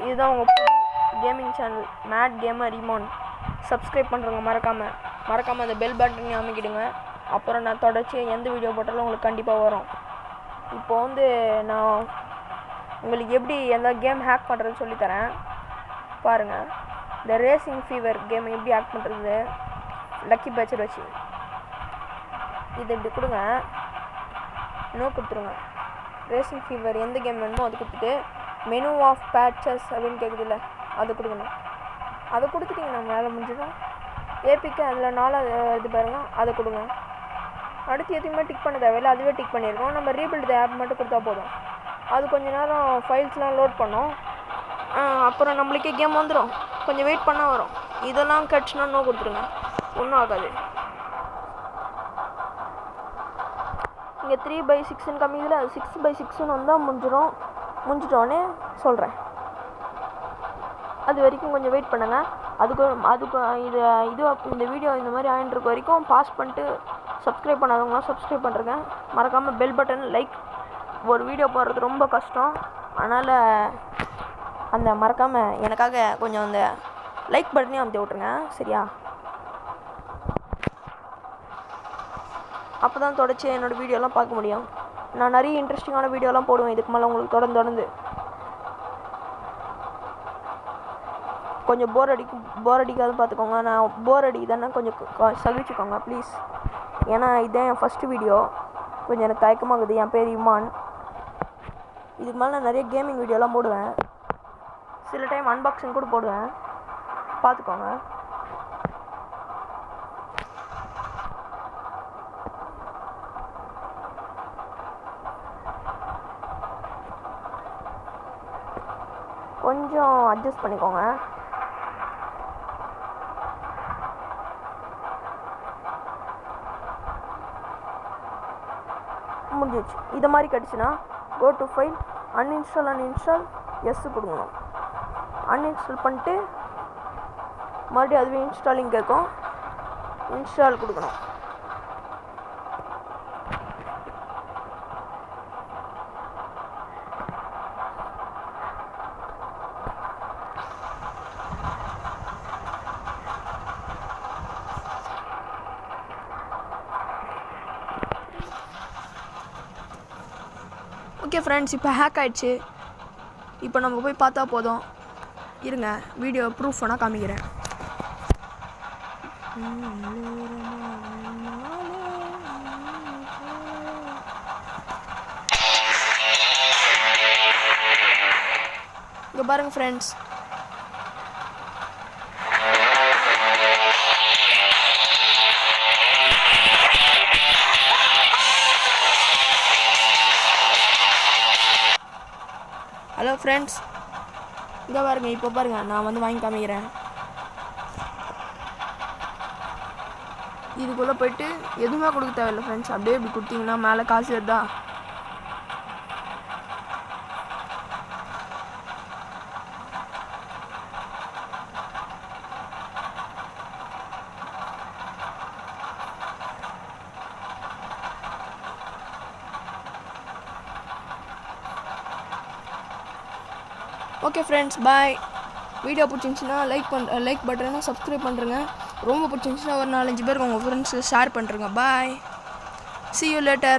இதுதான் உங்கள் புது கேமிங் சேனல் மேட் கேமர் ரிமோன். சப்ஸ்கிரைப் பண்ணுறவங்க மறக்காமல் அந்த பெல் பட்டனையும் அமைக்கிடுங்க. அப்புறம் நான் தொடர்ச்சியாக எந்த வீடியோ போட்டாலும் உங்களுக்கு கண்டிப்பாக வரும். இப்போ நான் உங்களுக்கு எப்படி எந்த கேம் ஹேக் பண்ணுறதுன்னு சொல்லித்தரேன் பாருங்கள். இந்த ரேசிங் ஃபீவர் கேம் எப்படி ஹேக் பண்ணுறது, லக்கி பேச்சர் வச்சு இது இப்படி கொடுங்க, நோ கொடுத்துருங்க. ரேசிங் ஃபீவர் எந்த கேம் வேணுமோ அது கொடுத்துட்டு மெனு ஆஃப் பேட்சஸ் அப்படின்னு கேட்குதுல்ல, அதை கொடுக்கணும். அதை கொடுத்துட்டிங்கன்னா வேலை முடிஞ்சிடும். ஏபிக்கு அதில் 4 இது பாருங்கள், அதை கொடுங்க. அடுத்து எதுவுமே டிக் பண்ண தேவையில்லை, அதுவே டிக் பண்ணியிருக்கோம். நம்ம ரீபில்ட் ஆப் மட்டும் கொடுத்தா போதும். அது கொஞ்சம் நேரம் ஃபைல்ஸ்லாம் லோட் பண்ணோம். அப்புறம் நம்மளுக்கே கேம் வந்துடும். கொஞ்சம் வெயிட் பண்ணால் வரும். இதெல்லாம் கட்சினா நோ கொடுத்துருங்க, ஒன்றும் ஆகாது. இங்கே 3/6 கம்மியில் 6/6 வந்தால் முடிஞ்சிட்டோன்னே சொல்கிறேன். அது வரைக்கும் கொஞ்சம் வெயிட் பண்ணுங்கள். அதுக்கு இந்த வீடியோ இந்த மாதிரி ஆகிட்டு வரைக்கும் பாஸ் பண்ணிட்டு சப்ஸ்கிரைப் பண்ணாதவங்களாம் சப்ஸ்கிரைப் பண்ணுறேங்க. மறக்காமல் பெல் பட்டன், லைக். ஒரு வீடியோ போடுறது ரொம்ப கஷ்டம், அதனால் அந்த மறக்காமல் எனக்காக கொஞ்சம் அந்த லைக் பட்டனையும் அமுத்தி விட்ருங்க, சரியா? அப்போ தான் தொடர்ச்சி என்னோடய வீடியோலாம் பார்க்க முடியும். நான் நிறைய இன்ட்ரெஸ்டிங்கான வீடியோலாம் போடுவேன் இதுக்கு மேலே உங்களுக்கு தொடர்ந்து. கொஞ்சம் போர் அடிக்காது பார்த்துக்கோங்க. நான் போர் அடிக்குதுன்னா கொஞ்சம் சகிச்சுக்கோங்க ப்ளீஸ். ஏன்னா இதுதான் என் ஃபஸ்ட்டு வீடியோ, கொஞ்சம் எனக்கு தயக்கமாகுது. என் பேர் இமான். இதுக்கு மேலே நான் நிறைய கேமிங் வீடியோலாம் போடுவேன். சில டைம் அன்பாக்சிங் கூட போடுவேன், பார்த்துக்கோங்க. கொஞ்சம் அட்ஜஸ்ட் பண்ணிக்கோங்க. முடிஞ்சிச்சு. இதை மாதிரி கிடச்சுன்னா go to file, uninstall yes கொடுக்கணும். அன்இன்ஸ்டால் பண்ணிட்டு மறுபடியும் அதுவே இன்ஸ்டாலிங் கேட்கும், இன்ஸ்டால் கொடுக்கணும். ஓகே ஃப்ரெண்ட்ஸ், இப்போ ஹேக் ஆகிடுச்சு. இப்போ நம்ம போய் பார்த்தா போதும். இருங்க, வீடியோ ப்ரூஃப் வேணால் காமிக்கிறேன். இங்கே பாருங்கள் ஃப்ரெண்ட்ஸ், ஹலோ ஃப்ரெண்ட்ஸ், இங்கே பாருங்கள். இப்போ பாருங்கள், நான் வாங்கி காமிக்கிறேன். இதுக்குள்ளே போய்ட்டு எதுவுமே கொடுக்க தேவையில்லை ஃப்ரெண்ட்ஸ். அப்படியே இப்படி கொடுத்தீங்கன்னா மேலே காசு வருதா? ஓகே ஃப்ரெண்ட்ஸ், பாய். வீடியோ பிடிச்சிருந்துச்சின்னா லைக் பட்டனை சப்ஸ்கிரைப் பண்ணுறேங்க. ரொம்ப பிடிச்சிருந்துச்சின்னா ஒரு 4-5 பேருக்கு உங்கள் ஃப்ரெண்ட்ஸுக்கு ஷேர் பண்ணுறேங்க. பாய், see you later.